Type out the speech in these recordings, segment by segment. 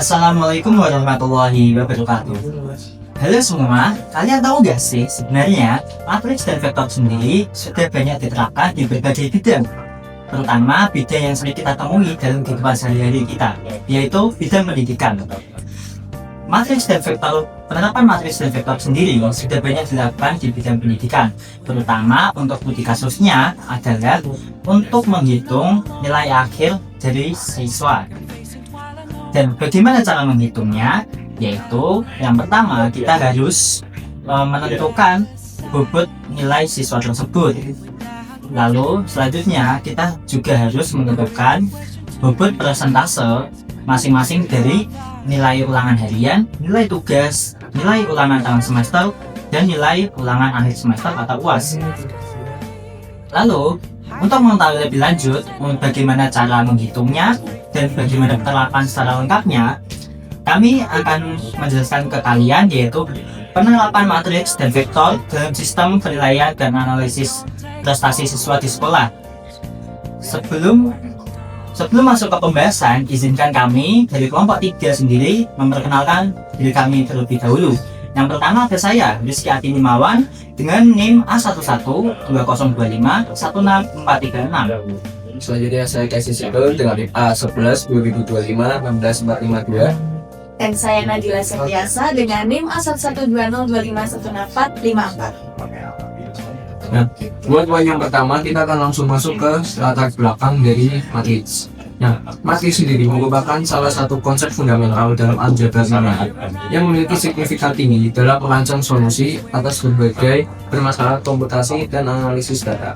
Assalamualaikum warahmatullahi wabarakatuh. Halo semua, kalian tahu gak sih sebenarnya matriks dan vektor sendiri sudah banyak diterapkan di berbagai bidang, terutama bidang yang sering kita temui dalam kehidupan sehari-hari kita, yaitu bidang pendidikan. Penerapan matriks dan vektor sendiri sudah banyak dilakukan di bidang pendidikan, terutama untuk studi kasusnya adalah untuk menghitung nilai akhir dari siswa. Dan bagaimana cara menghitungnya? Yaitu yang pertama kita harus menentukan bobot nilai siswa tersebut. Lalu selanjutnya kita juga harus menentukan bobot persentase masing-masing dari nilai ulangan harian, nilai tugas, nilai ulangan tengah semester, dan nilai ulangan akhir semester atau UAS. Lalu untuk mengetahui lebih lanjut bagaimana cara menghitungnya dan bagaimana penerapan secara lengkapnya, kami akan menjelaskan ke kalian yaitu penerapan matriks dan vektor dalam sistem penilaian dan analisis prestasi siswa di sekolah. Sebelum masuk ke pembahasan, izinkan kami dari kelompok 3 sendiri memperkenalkan diri kami terlebih dahulu. Yang pertama ada saya, Rizky Atinimawan, dengan NIM A112025164436. Selanjutnya saya Kasih Sikul dengan NIM A11 2025 16452. Dan saya Nadila Setiasa dengan NIM A1120251454. Nah, buat poin yang pertama kita akan langsung masuk ke latar belakang dari matriks. Nah, matriks sendiri merupakan salah satu konsep fundamental dalam aljabar linear yang memiliki signifikan tinggi dalam merancang solusi atas berbagai permasalahan komputasi dan analisis data.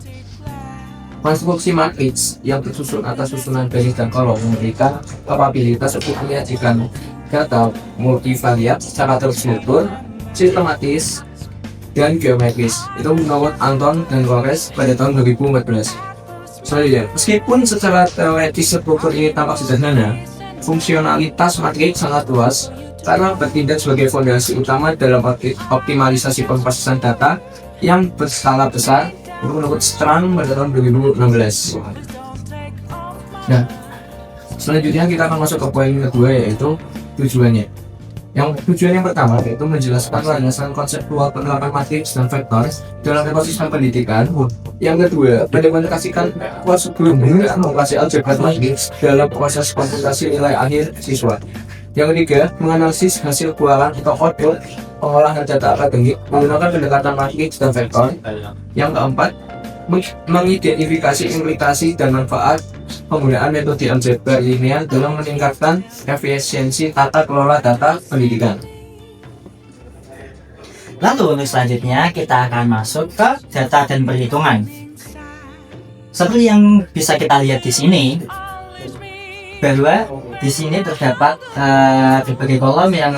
Konstruksi matriks yang tersusun atas susunan baris dan kolom memberikan kapabilitas untuk menyajikan data multivariat secara terstruktur, sistematis, dan geometris. Itu menurut Anton dan Flores pada tahun 2014. Selanjutnya, meskipun secara teoretis struktur ini tampak sederhana, fungsionalitas matriks sangat luas karena bertindak sebagai fondasi utama dalam optimalisasi pemrosesan data yang berskala besar menurut Strand pada tahun 2016. Nah, selanjutnya kita akan masuk ke poin kedua yaitu tujuannya. Tujuan yang pertama yaitu menjelaskan landasan konseptual penerapan matriks dan vektor dalam ekosistem pendidikan. Yang kedua, mendemonstrasikan prosedur penggunaan operasi aljabar matriks dalam proses komputasi nilai akhir siswa. Yang ketiga, menganalisis hasil keuangan atau output pengolahan data akademik menggunakan pendekatan matriks dan vektor. Yang keempat, mengidentifikasi implikasi dan manfaat penggunaan metode aljabar linear dalam meningkatkan efisiensi tata kelola data pendidikan. Lalu selanjutnya kita akan masuk ke data dan perhitungan. Seperti yang bisa kita lihat di sini, bahwa di sini terdapat berbagai kolom yang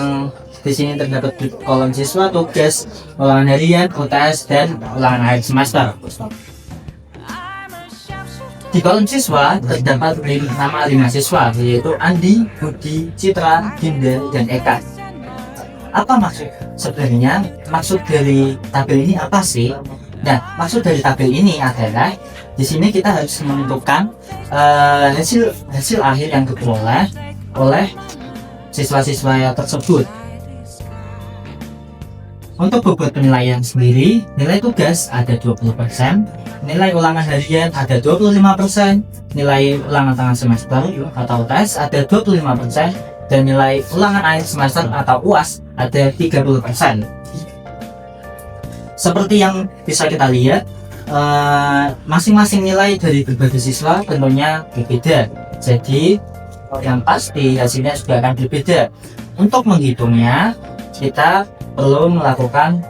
di sini terdapat kolom siswa, tugas, ulangan harian, UTS, dan ulangan akhir semester. Di kolom siswa terdapat nama 5 siswa, yaitu Andi, Budi, Citra, Dinda, dan Eka. Apa maksud dari tabel ini apa sih? Nah, maksud dari tabel ini adalah di sini kita harus menentukan hasil akhir yang diperoleh oleh siswa-siswa tersebut. Untuk bobot penilaian sendiri, nilai tugas ada 20%, nilai ulangan harian ada 25%, nilai ulangan tengah semester atau UTS ada 25%, dan nilai ulangan akhir semester atau UAS ada 30%. Seperti yang bisa kita lihat, masing-masing nilai dari berbagai siswa tentunya berbeda. Jadi yang pasti hasilnya juga akan berbeda. Untuk menghitungnya, kita perlu melakukan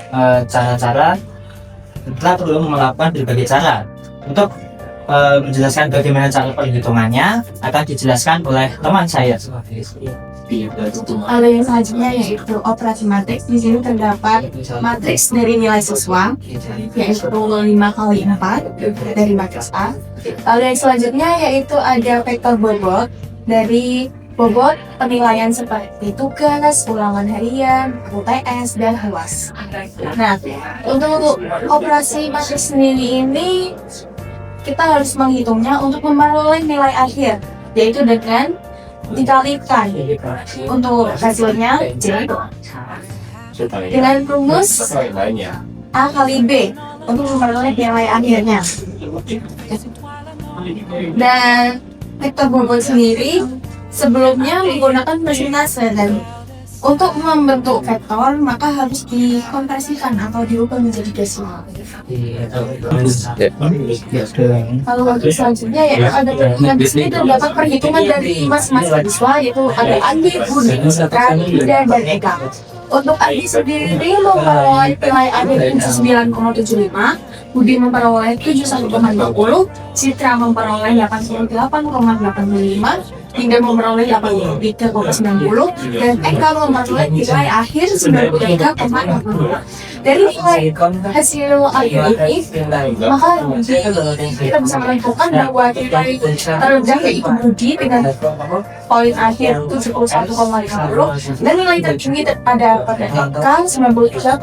berbagai cara. Untuk menjelaskan bagaimana cara perhitungannya akan dijelaskan oleh teman saya. Lalu yang selanjutnya yaitu operasi matriks. Di sini terdapat matriks dari nilai siswa, yaitu 5x4 dari matriks A. Lalu yang selanjutnya yaitu ada vektor bobot dari bobot penilaian seperti tugas, ulangan harian, UTS, dan UAS. Nah, untuk operasi matriks sendiri ini kita harus menghitungnya untuk memperoleh nilai akhir, yaitu dengan dikalikan untuk hasilnya J dengan rumus A kali B untuk memperoleh nilai akhirnya. Dan vektor bobot sendiri sebelumnya menggunakan persentase, dan untuk membentuk vektor maka harus dikonversikan atau diubah menjadi desimal. Kalau untuk selanjutnya ya ada perhitungan di sini terdapat perhitungan dari masing-masing siswa, yaitu ada Andi, Budi, Rani, dan Eka. Untuk Andi sendiri memperoleh nilai akhir 9,75, Budi memperoleh 71,20, Citra memperoleh 88,85, hingga memperoleh 83,90, dan Eka memperoleh nilai akhir 93,60. Dari nilai hasil akhir ini, maka kita bisa menentukan bahwa nilai terendah yaitu Budi dengan poin akhir 71,50 dan nilai tertinggi pada Eka 93,50.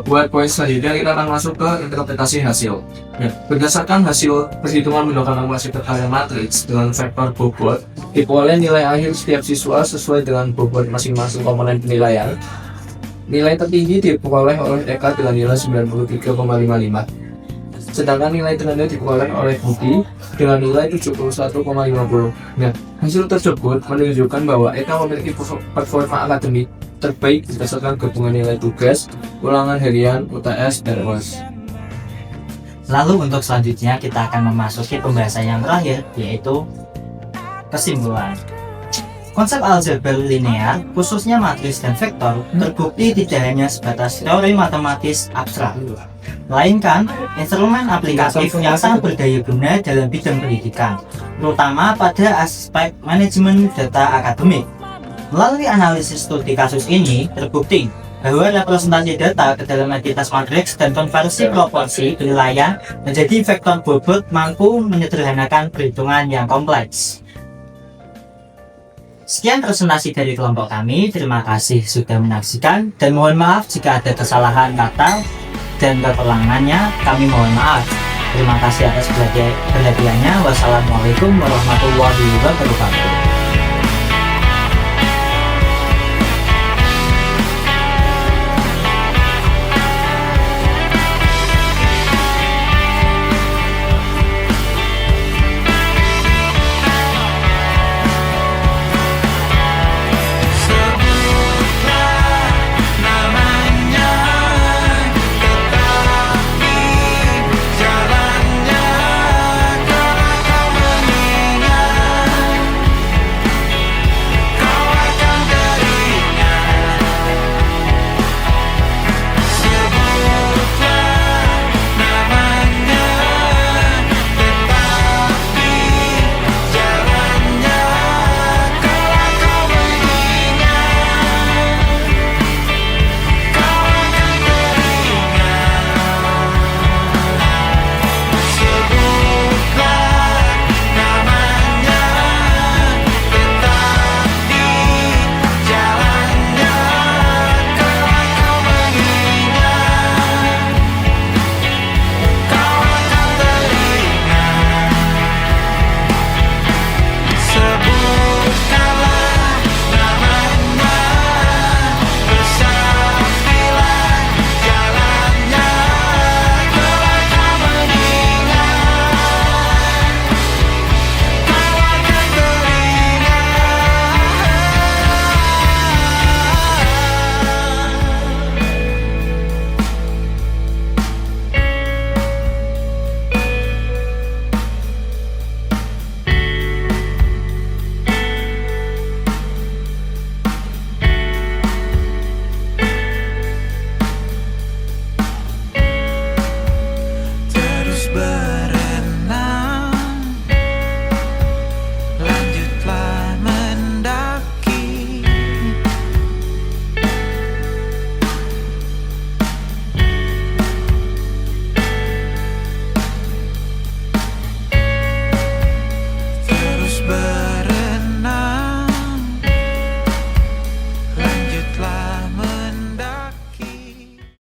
Buat poin selanjutnya kita akan masuk ke interpretasi hasil. Berdasarkan hasil perhitungan menggunakan operasi perkalian matriks dengan vektor bobot, diperoleh nilai akhir setiap siswa sesuai dengan bobot masing-masing komponen penilaian. Nilai tertinggi diperoleh oleh Eka dengan nilai 93,55, sedangkan nilai terendah diperoleh oleh Budi dengan nilai 71,50. Hasil tersebut menunjukkan bahwa Eka memiliki performa akademik terbaik berdasarkan gabungan nilai tugas, ulangan harian, UTS, dan UAS. Lalu untuk selanjutnya kita akan memasuki pembahasan yang terakhir, yaitu kesimpulan. Konsep aljabar linear, khususnya matriks dan vektor, terbukti tidak hanya sebatas teori matematis abstrak, melainkan instrumen aplikatif yang sangat berdaya guna dalam bidang pendidikan, terutama pada aspek manajemen data akademik. Melalui analisis studi kasus ini, terbukti bahwa representasi data ke dalam entitas matriks dan konversi proporsi penilaian menjadi vektor bobot mampu menyederhanakan perhitungan yang kompleks. Sekian presentasi dari kelompok kami, terima kasih sudah menyaksikan dan mohon maaf jika ada kesalahan kata dan kekurangannya, kami mohon maaf. Terima kasih atas perhatiannya. Wassalamualaikum warahmatullahi wabarakatuh. Terus